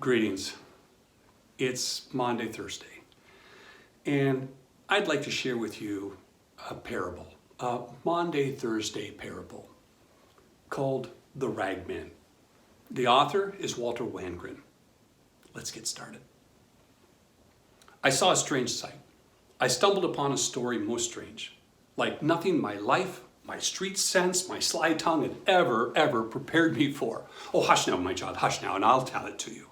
Greetings. It's Maundy Thursday, and I'd like to share with you a parable, a Maundy Thursday parable called The Ragman. The author is Walter Wangren. Let's get started. I saw a strange sight. I stumbled upon a story most strange, like nothing my life, my street sense, my sly tongue had ever prepared me for. Oh, hush now, my child, hush now, and I'll tell it to you.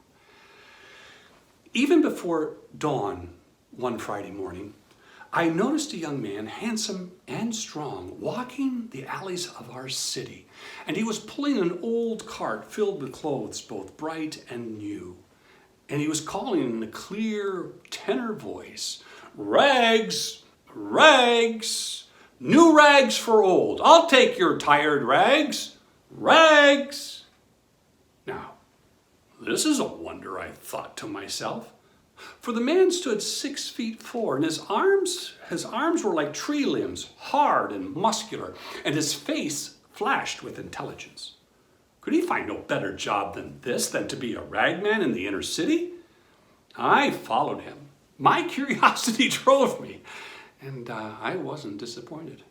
Even before dawn one Friday morning, I noticed a young man, handsome and strong, walking the alleys of our city, and he was pulling an old cart filled with clothes, both bright and new. And he was calling in a clear tenor voice, "Rags, rags, new rags for old. I'll take your tired rags, rags." Now, this is a wonder, I thought to myself. For the man stood 6'4", and his arms were like tree limbs, hard and muscular, and his face flashed with intelligence. Could he find no better job than to be a ragman in the inner city? I followed him. My curiosity drove me, and I wasn't disappointed.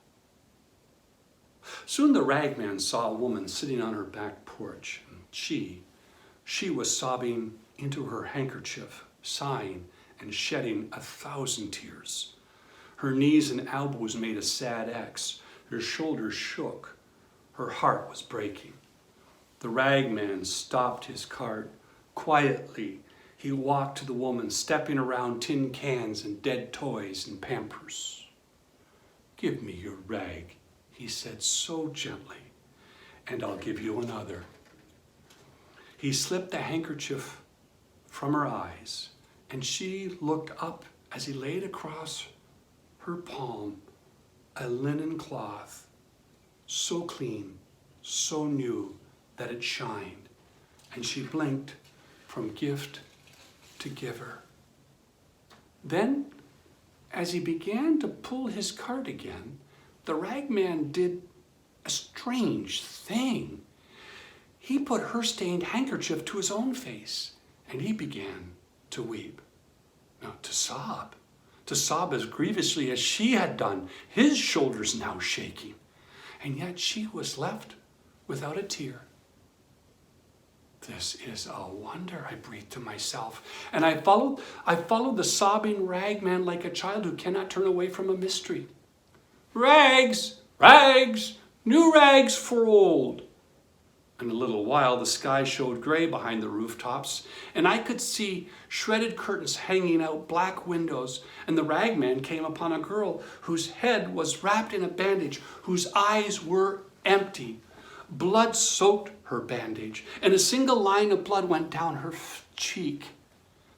Soon the ragman saw a woman sitting on her back porch. She was sobbing into her handkerchief, sighing and shedding 1,000 tears. Her knees and elbows made a sad X. Her shoulders shook. Her heart was breaking. The ragman stopped his cart. Quietly, he walked to the woman, stepping around tin cans and dead toys and Pampers. "Give me your rag," he said so gently, "and I'll give you another." He slipped the handkerchief from her eyes, and she looked up as he laid across her palm a linen cloth, so clean, so new that it shined, and she blinked from gift to giver. Then, as he began to pull his cart again, the ragman did a strange thing. He put her stained handkerchief to his own face, and he began to weep. No, to sob as grievously as she had done, his shoulders now shaking. And yet she was left without a tear. "This is a wonder," I breathed to myself, and I followed the sobbing ragman like a child who cannot turn away from a mystery. "Rags, rags, new rags for old." In a little while, the sky showed gray behind the rooftops, and I could see shredded curtains hanging out black windows, and the ragman came upon a girl whose head was wrapped in a bandage, whose eyes were empty. Blood soaked her bandage, and a single line of blood went down her cheek.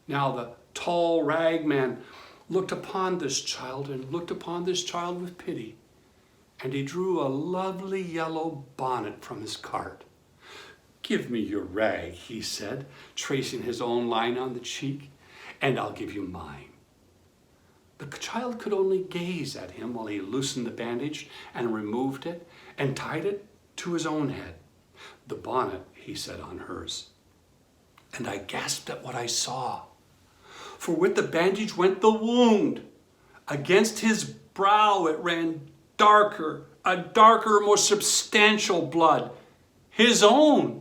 Now the tall ragman looked upon this child with pity, and he drew a lovely yellow bonnet from his cart. "Give me your rag," he said, tracing his own line on the cheek, "and I'll give you mine." The child could only gaze at him while he loosened the bandage and removed it and tied it to his own head. "The bonnet," he said, on hers. And I gasped at what I saw. For with the bandage went the wound. Against his brow it ran a darker, more substantial blood, his own.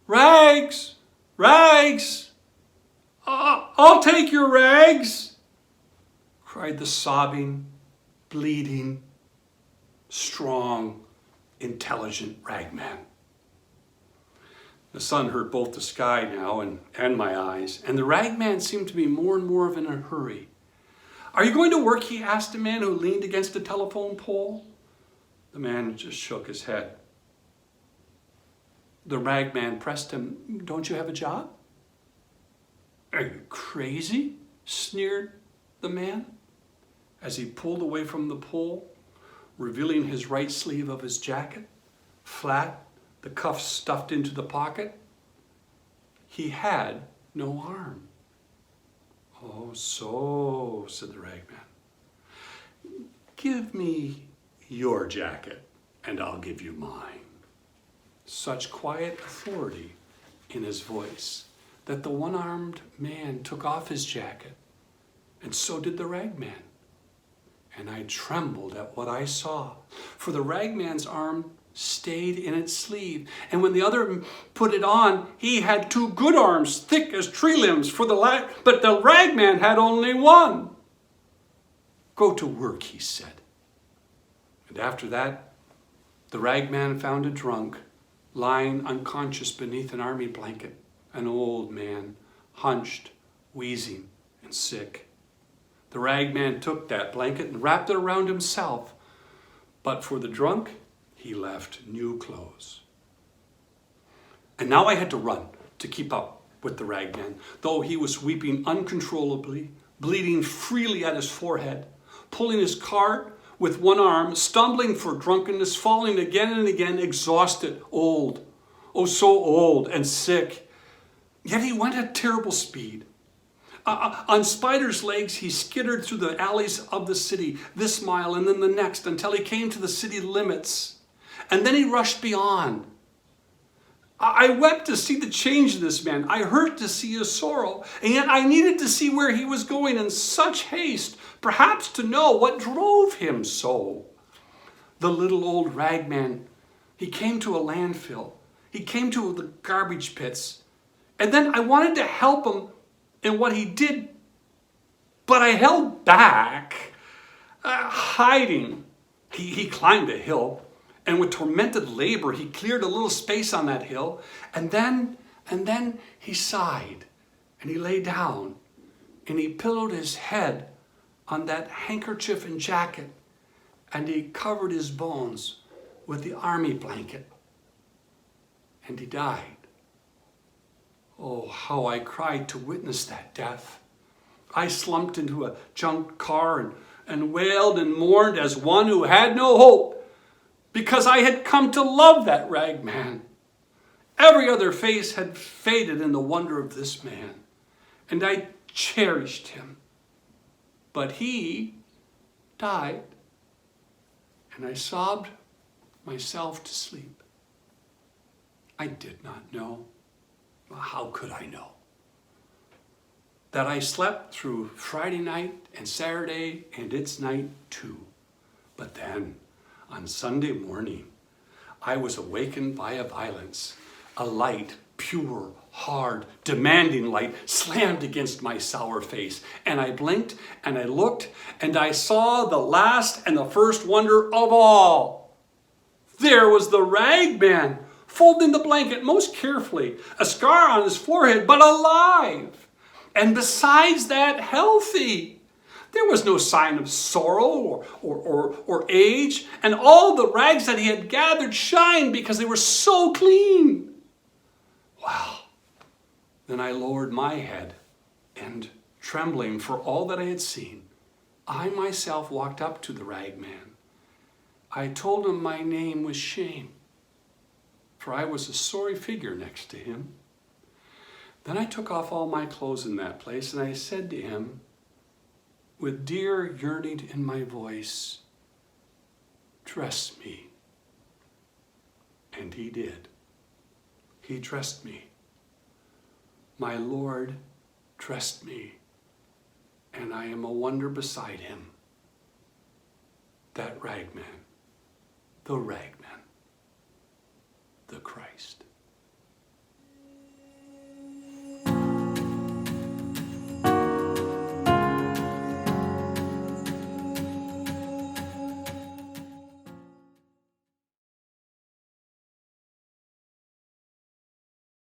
"Rags, rags, I'll take your rags," cried the sobbing, bleeding, strong, intelligent ragman. The sun hurt both the sky now and my eyes, and the ragman seemed to be more and more in a hurry. "Are you going to work?" he asked a man who leaned against a telephone pole. The man just shook his head. The ragman pressed him. "Don't you have a job?" "Are you crazy?" sneered the man as he pulled away from the pole, revealing his right sleeve of his jacket, flat, the cuffs stuffed into the pocket. He had no arm. "Oh, so," said the ragman. "Give me your jacket, and I'll give you mine." Such quiet authority in his voice that the one-armed man took off his jacket, and so did the ragman. And I trembled at what I saw, for the ragman's arm stayed in its sleeve, and when the other put it on, he had two good arms, thick as tree limbs, but the ragman had only one. Go to work, he said. And after that, the ragman found a drunk lying unconscious beneath an army blanket, an old man, hunched, wheezing, and sick. The ragman took that blanket and wrapped it around himself, but for the drunk, he left new clothes. And now I had to run to keep up with the ragman, though he was weeping uncontrollably, bleeding freely at his forehead, pulling his cart with one arm, stumbling for drunkenness, falling again and again, exhausted, old, oh so old and sick. Yet he went at terrible speed. On spider's legs, he skittered through the alleys of the city, this mile and then the next, until he came to the city limits. And then he rushed beyond. I wept to see the change in this man. I hurt to see his sorrow. And yet I needed to see where he was going in such haste, perhaps to know what drove him so. The little old ragman, he came to a landfill. He came to the garbage pits. And then I wanted to help him in what he did, but I held back, hiding. He climbed a hill, and with tormented labor, he cleared a little space on that hill, and then he sighed, and he lay down, and he pillowed his head on that handkerchief and jacket, and he covered his bones with the army blanket, and he died. Oh, how I cried to witness that death. I slumped into a junk car and wailed and mourned as one who had no hope, because I had come to love that ragman. Every other face had faded in the wonder of this man, and I cherished him. But he died, and I sobbed myself to sleep. I did not know. How could I know? That I slept through Friday night and Saturday and its night too. But then, on Sunday morning, I was awakened by a violence. A light, pure, hard, demanding light slammed against my sour face. And I blinked and I looked and I saw the last and the first wonder of all. There was the ragman, folding the blanket most carefully, a scar on his forehead, but alive. And besides that, healthy. There was no sign of sorrow or age, and all the rags that he had gathered shined because they were so clean. Well, then I lowered my head, and trembling for all that I had seen, I myself walked up to the ragman. I told him my name was Shame, for I was a sorry figure next to him. Then I took off all my clothes in that place, and I said to him, with dear yearning in my voice, dress me. And he did. He dressed me. My Lord dressed me, and I am a wonder beside him. That ragman, the ragman.